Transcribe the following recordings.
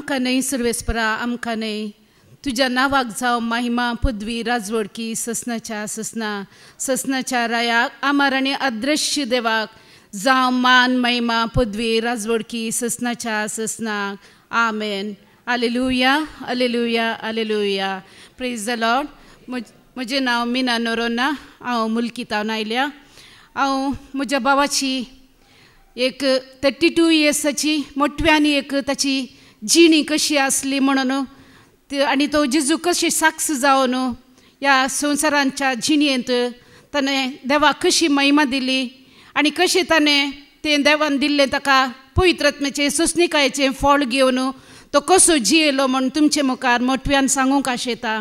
आमकां न्हय सर्वेस्परा आमकां न्हय तुज्या नांवाक जावं महिमा पदवी राजवडकी ससनाच्या ससना ससनाच्या रायाक आमार आनी अदृश्य देवाक जावं मान महिमा पदवी राजवडकी ससनाच्या ससनाक आमेन. Hallelujah hallelujah hallelujah. Praise the Lord. म्हजें नांव मिना नोरोना. हांव मुल्कीतावन आयल्या. हांव म्हज्या भावाची एक 32 इयर्साची मोठव्यांनी एक ताची जिणी कशी आसली म्हणून आनी तो जेजू कशी साक्ष जावन ह्या संवसारांच्या जिणयेंत ताणें देवाक कशी महिमा दिली आनी कशें ताणें तें देवान दिल्लें ताका पवित्रात्म्याचें सोंसणिकायेचें फळ घेवन तो कसो जियेलो म्हूण तुमचे मुखार मोठव्यान सांगूंक आशेता.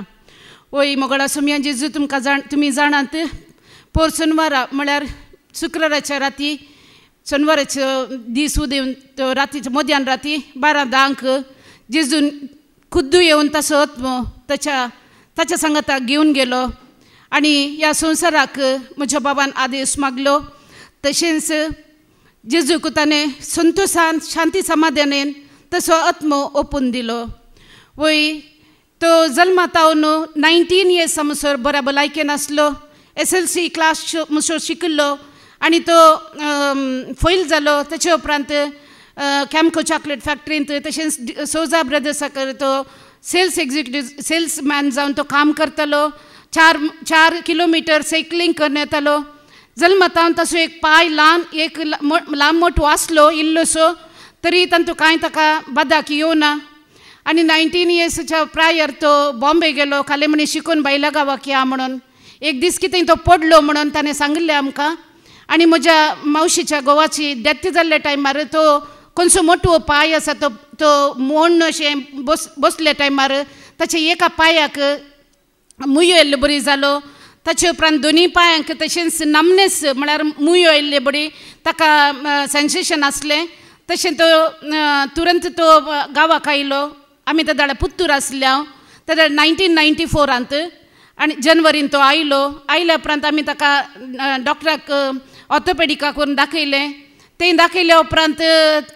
ओय मोगळा सोम्या जेजू तुमी जाणात पोर शेनवारा म्हळ्यार शुक्राराच्या राती शेनवाराचो दीस उदेवन तो रातीच्या मध्यान राती 12:10 जेजून खुद्दू येवन ताचो आत्मो ताच्या सांगाताक घेवन गेलो आनी ह्या संवसाराक म्हज्या बाबान आदेश मागलो. तशेंच जेजूक ताणें संतोशान शांती समाधानेन तसो आत्मो ओपून दिलो. वय तो जल्मात हांव 19 इयर्स म्हणसर बऱ्या भलायकेन आसलो. SLC क्लास म्हणसर शिकिल्लो आनी तो फेल जालो. ताचे उपरांत कॅम्को चॉकलेट फॅक्टरींत तशेंच सोजा ब्रदर्साक तो सेल्स एक्झिक्युटीव सेल्समॅन जावन तो काम करतालो. 4 किलोमीटर सायकलिंग करून येतालो. जल्मात हांव तसो एक पांय ल्हान मोठो आसलो इल्लोसो तरी तांतू कांय ताका बादाक येवना. आनी 19 इयर्साच्या प्रायर तो बॉम्बे गेलो. खाले म्हणे शिकून बायला गांवाक या म्हणून. एक दीस कितें तो पडलो म्हणून ताणें सांगिल्लें आमकां. आनी म्हज्या मावशीच्या घोवाची डेथ जाल्ल्या टायमार तो खंयचो मोठो पांय आसा तो मोडून अशें बसले टायमार ताच्या एका पांयाक मुयो येयल्लो बरी जालो. ताचे उपरांत दोनी पांयांक तशेंच नमनेस म्हळ्यार मुयो येयल्ले बरी ताका सेन्सेशन आसलें. तशें तो तुरंत तो गांवाक आयलो. आमी त्या दाडा पुत्तूर आसले. हांव त्या दाडा 1994 आनी जनवरीन तो आयलो. आयल्या उपरांत आमी ताका डॉक्टराक ऑर्थोपेडिकाक व्हरून दाखयलें. तें दाखयल्या उपरांत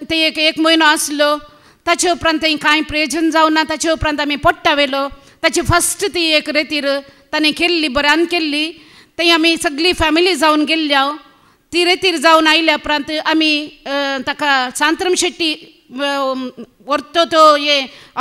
ते एक म्हयनो आसलो. ताचे उपरांत थंय कांय प्रयोजन जावना. ताचे उपरांत आमी पट्टा व्हेलो. ताची फस्ट ती एक रेतीर ताणें केल्ली बऱ्यान केल्ली. थंय आमी सगळी फॅमिली जावन गेल्ली. हांव ती रेतीर जावन आयल्या उपरांत आमी ताका सांतरम शेट्टी व्हरतो तो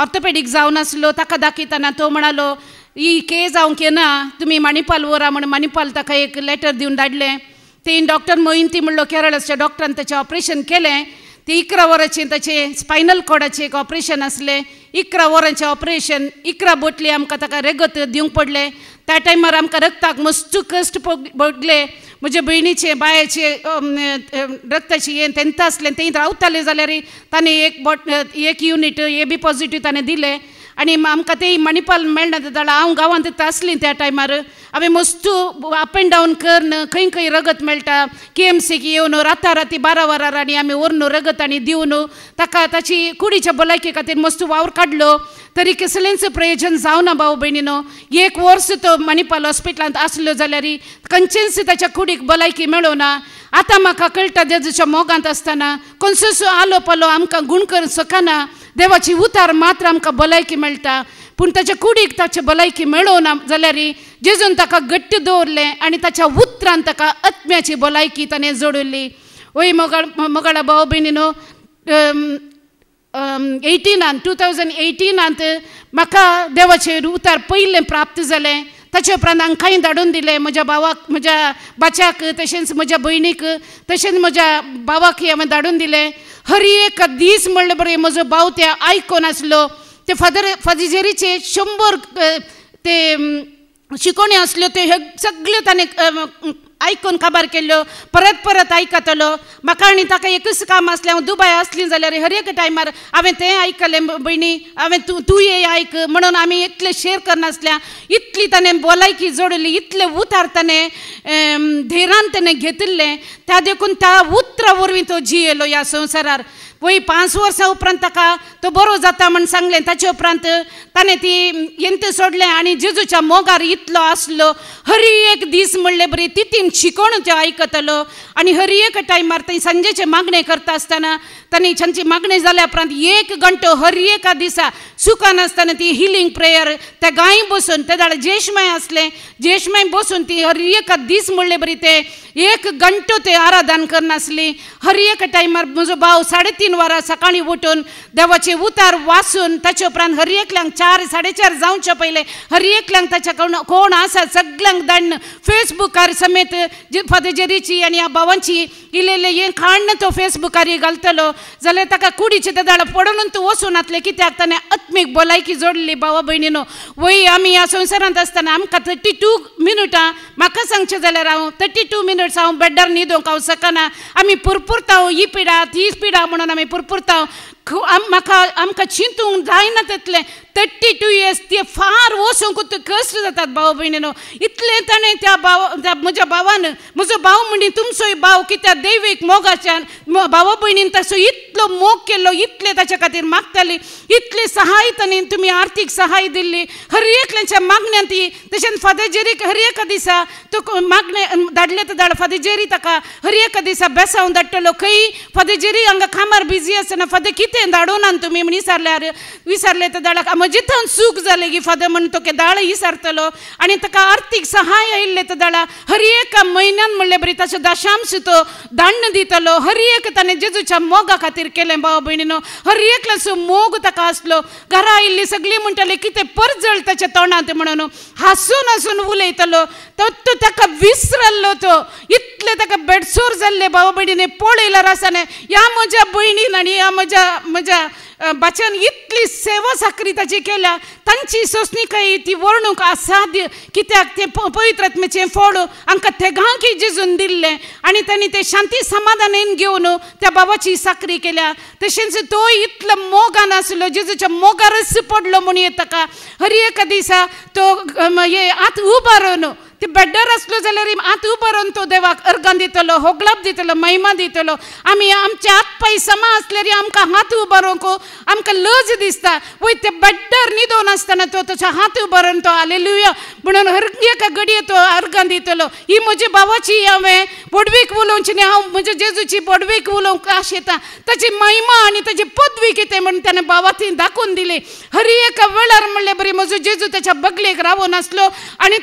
ऑर्थोपेडीक जावन आसलो. ताका दाखयतना तो म्हणालो ही केस हांव केना तुमी मणिपाल व्हरा म्हणून मणिपाल ताका एक लेटर दिवन धाडलें. तें डॉक्टर मोहिंती म्हणलो केरळाच्या डॉक्टरान ताचें ऑपरेशन केलें. ते 11 वरांचें ताचें स्पायनल कॉर्डाचें एक ऑपरेशन आसलें. 11 वरांचें ऑपरेशन. 11 बोटली आमकां ताका रगत दिवंक पडलें. त्या टायमार आमकां रगताक मस्त कश्ट पडले. म्हज्या भयणीचे बायेचे रगताची तेंत आसलें. तें रावतालें जाल्यार ताणें एक युनिट AB पॉझिटिव्ह ताणें दिलें. आनी आमकां तें मणिपाल मेळना जाल्यार हांव गांवांत आसलीं त्या टायमार. हांवें मस्त अप एंड डावन करन खंय खंय रगत मेळटा KMCक येवन राती 12 वरार आनी आमी व्हरून रगत आनी दिवन ताका ताची कुडीच्या भलायके खातीर मस्त वावर काडलो. तरी कसलेंच प्रयोजन जावना भाव भयणीनो. 1 वर्स तो मणिपाल हॉस्पिटलांत आसलो जाल्यार खंयचेच ताच्या कुडीक भलायकी मेळोना. आतां म्हाका कळटा जेजूच्या मोगांत आसतना खंयचो आलो पालो आमकां गूण करूंक शकना. देवाची उतार मात्र आमकां भलायकी मेळटा. पूण ताच्या कुडीक ताचे भलायकी मेळोना जाल्यार जेजून ताका घट्ट दवरलें आनी ताच्या उतरान ताका आत्म्याची भलायकी ताणें जोडली. वय मोगाळा भाव भयणीनो 2018 म्हाका देवाचें उतार पयलें प्राप्त जालें. ताचे उपरांत हांवें कांय धाडून दिलें म्हज्या भावाक म्हज्या बाच्याक तशेंच म्हज्या भयणीक तशेंच म्हज्या भावाक हांवें धाडून दिलें. हर एक दीस म्हणलें बरें म्हजो भाव ते आयकोन आसलो. ते फादरजेरीचे 100 ते शिकोवणी आसल्यो ते सगळ्यो ताणें आयकून खबर केल्यो. परत आयकतलो. म्हाका आनी ताका एकच काम आसलें. हांव दुबय आसलीं जाल्यार हर एक टायमार हांवें तें आयकलें भयणी हांवें तूं ये आयक म्हणून आमी इतलें शेअर करनासल्या. इतली ताणें भलायकी जोडली. इतलें उतार ताणें धैर्यान ताणें घेतिल्लें. त्या देखून त्या उतरा वरवीं तो जियेलो ह्या संवसारार. वय 5 वर्सां उपरांत ताका तो बरो जाता म्हण सांगलें. ताचे उपरांत ताणें ती येंत सोडलें आनी जेजूच्या मोगार इतलो आसलो. हर एक दीस म्हणले बरी तितीन शिकोण तो आयकतलो आनी हर एक टायमार थंय सांजेचे मागणें करता आसतना तांणी तांची मागणी जाल्या उपरांत 1 घंटो हर एका दिसा सुखान आसतना ती हिलिंग प्रेयर त्या गायी बसून ते दाड जेशमाय आसलें. जेशमाय बसून ती हर एका दीस म्हणले बरी ते 1 घंटो ते आराधन करनासली. हर एक टायमार म्हजो भाव 3:30 वरां सकाळीं उठून देवाचे उतार वाचून ताचे उपरांत हर एकल्यांक 4 4:30 जावचे पयले हर एकल्यांक ताच्या कोण आसा सगळ्यांक धाडन फेसबुकार समेत फादर जेरीची आनी ह्या भावांची इल्लेले हे काडन तो फेसबुकार घालतलो जाल्यार ताका कुडीचे ते दाड पडून तूं वचून आतले. कित्याक ताणें आत्मीक भलायकी जोडली. भावा भयणीनो, वय आमी ह्या संवसारांत आसतना आमकां 32 मिनटां म्हाका सांगचें जाल्यार हांव 32 मिनट्स हांव बेड्डार न्हिदोंक हांव सकना. आमी पुरपुरतांव ही पिडा ती पिडा म्हणून आमी पुरपुरतांव. आमकां चिंतूंक जायना तितलें 32 इयर्स ते फार वचूंक कश्ट जातात भाव भयणीनो. इतलें ताणें त्या म्हज्या भावान म्हजो भाव म्हणजे तुमचोय भाव कित्याक दैवीक मोगाच्यान भावा भयणीन ताचो इतलो मोग केल्लो. इतले ताच्या खातीर मागताली. इतले सहाय तांणी तुमी आर्थीक सहाय दिल्ली. हर एकल्याच्या मागण्यान ती तशेंच फादर जेरीक हर एका दिसा तो मागणे धाडले तर धाड फादर जेरी ताका हर एका दिसा बेसांव धाडटलो. खंय फादर जेरी हांगा कामार बिजी आसतना फादर कितें धाडून तुमी म्हण विचारले तर धाडक म्हजे थंय सूख जाले की फादर म्हण तो धाड विचारतलो आनी ताका आर्थीक सहाय आयिल्ले तर धाडा. हर एका म्हयन्यान म्हणले बरी ताचो दशांश तो दांड दितलो. हर एक ताणें जेजूच्या मोगा खातीर केलें भाव भयणीनो. हर एकल्याचो मोग ताका आसलो. घरा आयिल्ली सगळीं म्हणटाली कितें परजळ ताच्या तोंडांत म्हणून हांसून हांसून उलयतलो. तो ताका विसरल्लो. तो इतले ताका बेडसोर जाल्ले भाव भयणीने पळयल्यार आसाने ह्या म्हज्या भयणीन आनी ह्या म्हज्या बाच्यान इतली सेवा साकरी ताची केल्या. तांची सोंसणीकाय ती वर्णूंक असाध्य. कित्याक ते पवित्र आत्म्याचें फळ आमकां तेगांकी जेजून दिल्लें आनी तांणी ते शांती समाधानान घेवन त्या बाबाची साकरी केल्या. तशेंच तो इतलो मोगान आसलो. जेजूच्या मोगारच पडलो म्हणून ताका हर एका दिसा तो आत उबारून ते बेड्डार आसलो जाल्यार आत उबारून तो देवाक अर्गां दितलो, होगलाप दितलो, महिमा दितलो. आमी आमचे हात पांय समा आसल्यार आमकां हात उबारूंक आमकां लज दिसता. वय ते बेड्डार न्हिदोन आसतना तो ताच्या हात उबारून तो हालेलुया म्हणून हर एका घडये तो अर्गां दितलो. ही म्हज्या भावाची हांवें पडवीक उलोवची न्ही, हांव म्हज्या जेजूची पडवीक उलोवंक आशेता. ताची महिमा आनी ताची पदवी कितें म्हण ताणें भावातीन दाखोवन दिली. हर एका वेळार म्हणलें बरी म्हजो जेजू ताच्या बगलेक रावून आसलो आनी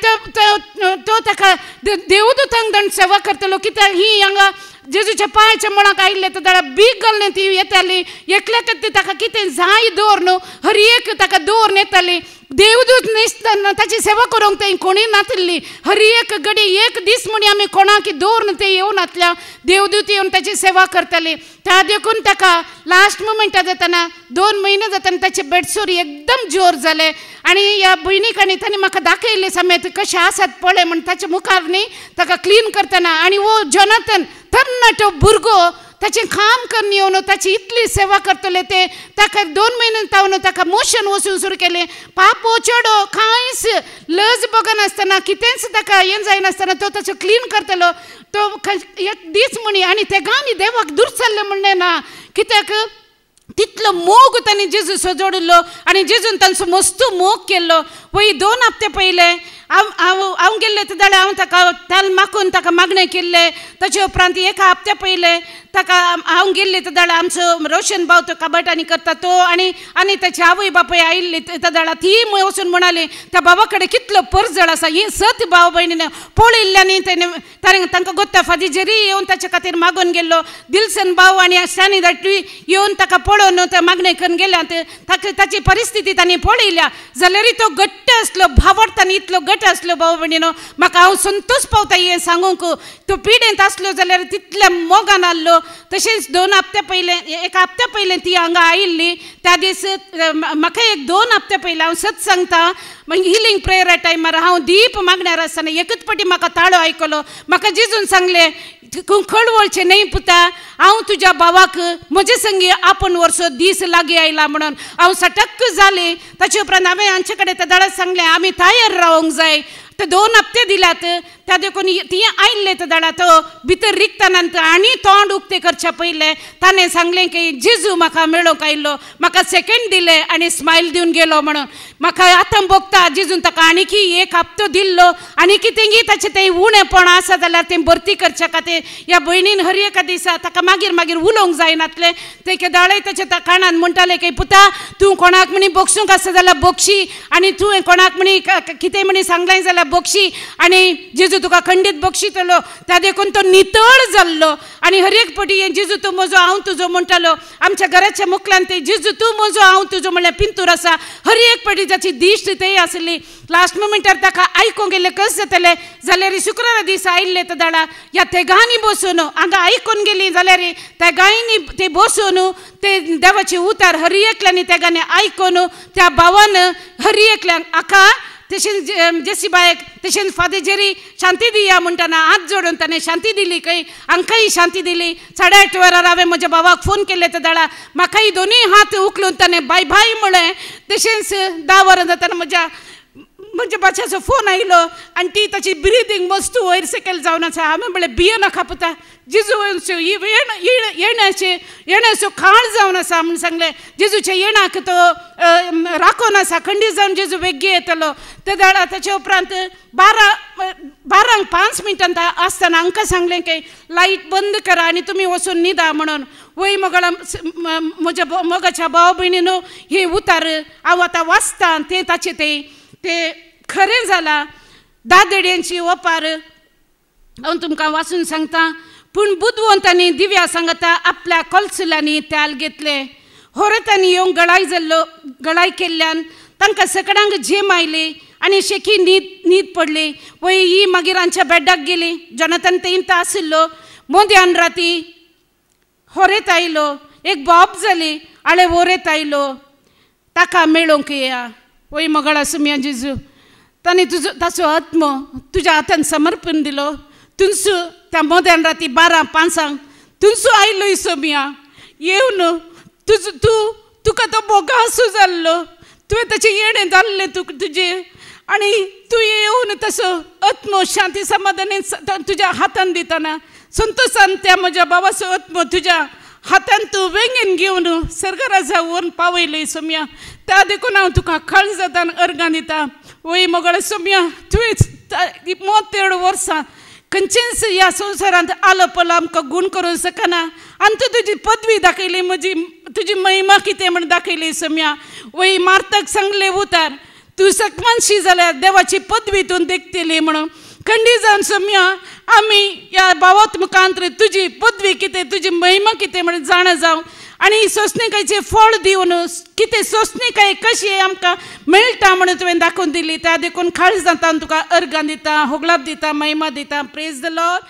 तो ताका देवदूतांक दंड सेवा करतलो. कित्याक ही हांगा जेजूच्या पांयाच्या मळाक आयिल्ले तर दाडा बीग घालून ती येताली. एकल्याक ताका कितें जाय दवर न्हू हर एक ताका दवर नेताली. देवदूत न्हेसतना ताची सेवा करूंक थंय कोणी नासली. हर एक घडी एक दीस म्हणी आमी कोणाक दवर ते येवन आतल्या देवदूत येवन ताची सेवा करताली. त्या देखून ताका लास्ट मुमेंटार जातना 2 म्हयने जातना ताचे बेडसोर एकदम जोर जाले आनी ह्या भयणीक आनी तांणी म्हाका दाखयले समेत कशें आसात पळय म्हण ताच्या मुखार न्ही ताका क्लीन करतना आनी वो जोनाथन तरणाटो भुरगो ताचें काम करून येवन ताची इतली सेवा करतले. ते ताका 2 म्हयने तावन ताका मोशन वचून सुरू केलें. पापो चेडो कांयच लज बगनासतना कितेंच ताका हें जायनासतना तो ताचो क्लीन करतलो. तो एक दीस म्हणी आनी तेगांनी देवाक दुरचल्लें म्हणलें ना. कित्याक तितलो मोग तांणी जेजू सजोडलो आनी जेजून तांचो मस्त मोग केल्लो. वय 2 हप्ते पयले हांव गेल्ले ते जाल्यार हांव ताका तेल मागून ताका मागणें केल्लें. ताचे उपरांत 1 हप्ते पयले ताका हांव गेल्ले ते जाल्यार आमचो रोशन भाव तो कबटांनी करता तो आनी ताची आवय बापूय आयिल्ली ते जाल्यार ती वचून म्हणाली त्या बाबा कडेन कितलो परजळ आसा. ही सत भाव भयणीन पळयल्ल्यानी तांकां गोत्ता फादी जेरी येवन ताचे खातीर मागून गेल्लो. दिलसन भाव आनी शानी धाकटी येवन ताका पळोवन ते मागणें करून गेल्या. ताची परिस्थिती तांणी पळयल्या जाल्यार तो घट्ट आसलो. भावार्थान इतलो घट्ट आसलो भाव भयणीनो. म्हाका हांव संतोश पावता हें सांगूंक. तो पिडेंत आसलो जाल्यार तितल्या मोगान आसलो. तशेंच 2 हप्ते पयले 1 हप्ते पयले ती हांगा आयिल्ली. त्या दीस म्हाका 2 हप्ते पयले हांव सत सांगता हिलिंग प्रेयरा टायमार हांव दीप मागण्यार आसतना एकच पाटी म्हाका ताळो आयकलो. म्हाका जेजून सांगलें खळवळचें न्हय पुता, हांव तुज्या भावाक म्हजे संगी आपण वर्सो दीस लागीं आयला म्हणून हांव सटक्क जालें. ताचे उपरांत हांवें हांचे कडेन त्या दाडाक सांगलें आमी तयार रावंक जाय. ते 2 हप्ते दिल्यात त्या देखून ती आयिल्ले दाडा तो भितर रिकताना आनी तोंड उक्ते करच्या पयले ताणें सांगलें की जेजू म्हाका मेळोंक आयिल्लो, म्हाका सेकंड दिले आनी स्मायल दिवन गेलो म्हणून. म्हाका आतां भोगता जेजून ताका आनीकी 1 हप्तो दिल्लो आनी कितेंय ताचें तें उणेपण आसा जाल्यार तें भरती करच्या खातीर ह्या भयणीन हर एका दिसा ताका मागीर उलोवंक जायनातलें. ते दाळे ताच्या कानान म्हणटाले की पुता तूं कोणाक म्हणी बोगसूंक आसा जाल्यार बोगशी आनी तुवें कोणाक म्हणी कितें म्हणी सांगलें जाल्यार बोगशी आनी जेजू तुका खंडीत बक्षितलो. त्या देखून तो नितळ जाल्लो आनी हर एक पटी हें जेजू तूं म्हजो हांव तुजो म्हणटालो. आमच्या घराच्या मुखल्यान ते जेजू तूं म्हजो हांव तुजो म्हणल्यार पिंतूर आसा. हर एक पटी ताची दिश्ट थंय आसली. लास्ट मोमेंटार ताका आयकोंक गेलें कशें जातलें जाल्यार शुक्रारा दीस आयिल्ले दाडा ह्या तेगांनी बसून हांगा आयकून गेलीं जाल्यार तेगांनी ते बसून ते देवाचे उतार हर एकल्यांनी तेगांनी आयकून त्या भावान हर एकल्यांक आका तशेंच जेसीबायक तशेंच फादर जेरी शांती दिया म्हणटाना हात जोडून ताणें शांती दिली. खंय हांकांय शांती दिली. 8:30 वरार हांवें म्हज्या भावाक फोन केले ते दाडा म्हाकाय दोनूय हात उखलून ताणें बाय बाय म्हळें. तशेंच 10 वरां जाताना म्हज्या बाच्याचो फोन आयलो आनी ती ताची ब्रिदींग मस्त वयर सकयल जावन आसा. हांवें म्हणलें भिये नाका पुता जेजू येण्याचो काळ जावन आसा म्हूण सांगलें. जेजूच्या येणाक तो राखोन आसा. खंडीत जावन जेजू बेग्गी येतलो. ते दाडा ताचे उपरांत 12:05 आसतना आमकां सांगलें की लायट बंद करा आनी तुमी वचून न्हिदा म्हणून. वय म्हज्या मोगाच्या भाव भयणीनो हे उतार हांव आतां वाचतां तें ताचें ते खरें जालां. दादेड्यांची ओपार हांव तुमकां वाचून सांगता. पूण बुदवंतांनी दिव्या सांगता आपल्या कॉल्सुलांनी त्याल घेतले. होरतांनी येवंक गळाय केल्ल्यान तांकां सकडांक झेम आयली आनी शेकी न्हीद पडली. वय ही मागीर हांच्या बेड्डाक गेली. जोनाथन तेंत आशिल्लो. मोद्यान राती होरेत आयलो. एक बॉब जाली आळे होरेत आयलो. ताका मेळोंक येया. वय मोगळा सुम्या जेजू ताणें ताचो आत्मो तुज्या हातान समर्पण दिलो. तुमचो त्या मोद्यान राती 12:05 तुमचो आयलो सोमिया येवन तुका तो बोगा आसूं जाल्लो. तुवें ताचें येणें जाल्लें तुजें आनी तूं येवन ताचो आत्मो शांती समाधान तुज्या हातान दितना संतोशान त्या म्हज्या बाबाचो आत्मो तुज्या हातान तूं वेंगेन घेवन सर्गराजा व्हरून पावयले सोम्या. त्या देखून हांव तुका खळ जातान अर्गां दिता. वय मोगळ सोम्या तुवें 33 वर्सां खंयचेच ह्या संवसारांत आलो पलो आमकां गूण करूंक शकना आनी तूं तुजी पदवी दाखयली. तुजी महिमा कितें म्हण दाखयली सोम्या. वय मार्ताक सांगलें उतार तूं सकमानशी जाल्यार देवाची पदवी तूं देखतली म्हणून. खंडी जावन सोम्या आमी ह्या भावात मुखांतर तुजी पदवी कितें तुजी महिमा कितें म्हण जाणा जावं आनी सोंसणिकायचें फळ दिवन कितें सोंसणिकाय कशी आमकां मेळटा म्हणून तुवें दाखोवन दिली. त्या देखून खाळ जाता तुका अर्गां दिता, होगलाप दिता, महिमा दिता. Praise the Lord.